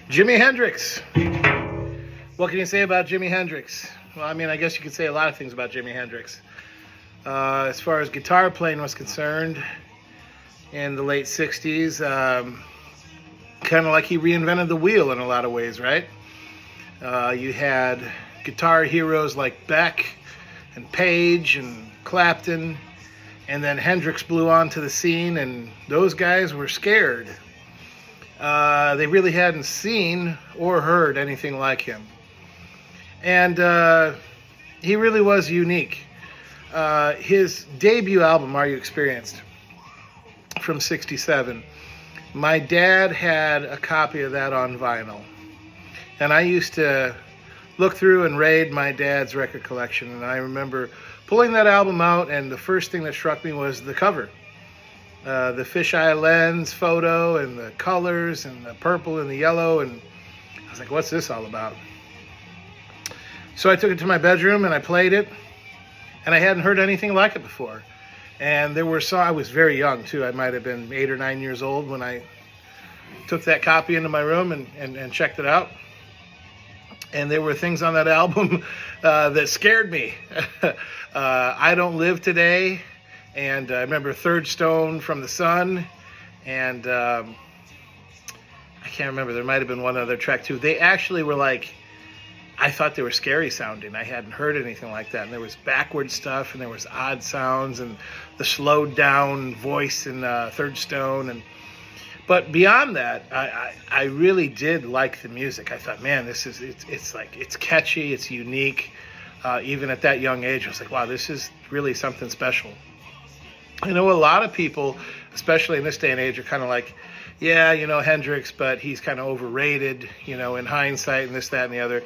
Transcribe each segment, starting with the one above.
Jimi Hendrix. What can you say about Jimi Hendrix? Well, I mean, I guess you could say a lot of things about Jimi Hendrix. As far as guitar playing was concerned, in the late 60s, kind of like he reinvented the wheel in a lot of ways, right? You had guitar heroes like Beck and Page and Clapton, and then Hendrix blew onto the scene, and those guys were scared. They really hadn't seen or heard anything like him. And he really was unique. His debut album, Are You Experienced, from 67, my dad had a copy of that on vinyl. And I used to look through and raid my dad's record collection. And I remember pulling that album out, and the first thing that struck me was the cover. The fisheye lens photo and the colors and the purple and the yellow. And I was like, what's this all about? So I took it to my bedroom and I played it. And I hadn't heard anything like it before. And there were songs, I was very young too. I might have been 8 or 9 years old when I took that copy into my room and checked it out. And there were things on that album that scared me. I Don't Live Today. And I remember Third Stone from the Sun. And I can't remember. There might have been one other track too. They actually were like, I thought they were scary sounding. I hadn't heard anything like that. And there was backward stuff, and there was odd sounds, and the slowed down voice in Third Stone. But beyond that, I really did like the music. I thought, man, it's catchy, it's unique. Even at that young age, I was like, wow, this is really something special. I know a lot of people, especially in this day and age, are kind of like, yeah, Hendrix, but he's kind of overrated, in hindsight, and this, that, and the other.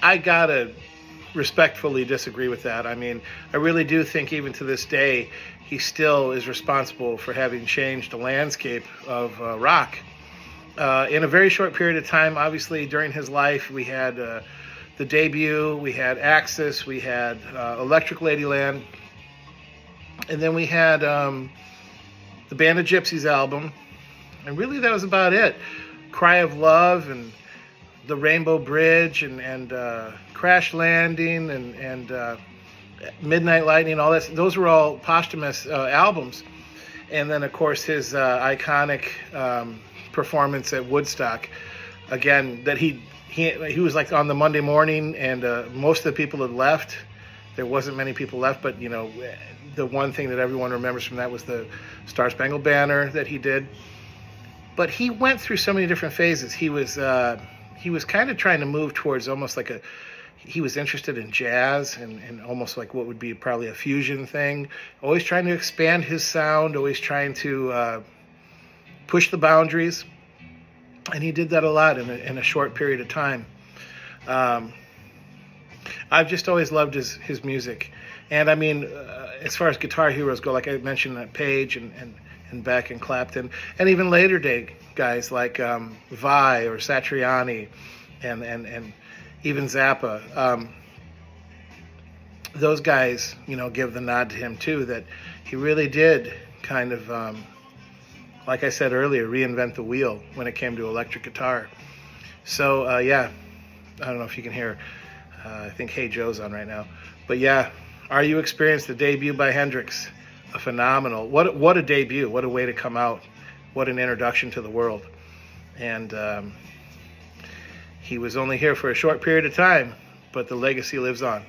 I gotta respectfully disagree with that. I mean, I really do think even to this day, he still is responsible for having changed the landscape of rock. In a very short period of time, obviously, during his life, we had the debut, we had Axis, we had Electric Ladyland, and then we had the Band of Gypsys album, and really that was about it. Cry of Love and The Rainbow Bridge and Crash Landing and Midnight Lightning, all that. Those were all posthumous albums. And then, of course, his iconic performance at Woodstock. Again, that he was like on the Monday morning, and most of the people had left. There wasn't many people left, but the one thing that everyone remembers from that was the Star Spangled Banner that he did. But he went through so many different phases. He was kind of trying to move towards almost like he was interested in jazz and almost like what would be probably a fusion thing. Always trying to expand his sound, always trying to push the boundaries. And he did that a lot in a short period of time. I've just always loved his music. And I mean, as far as guitar heroes go, like I mentioned, Page and Beck and Clapton, and even later day guys like Vai or Satriani and even Zappa. Those guys, give the nod to him too, that he really did kind of, like I said earlier, reinvent the wheel when it came to electric guitar. So, yeah, I don't know if you can hear, I think Hey Joe's on right now. But yeah, Are You Experienced, the debut by Hendrix? A phenomenal, what a debut, what a way to come out, what an introduction to the world. And he was only here for a short period of time, but the legacy lives on.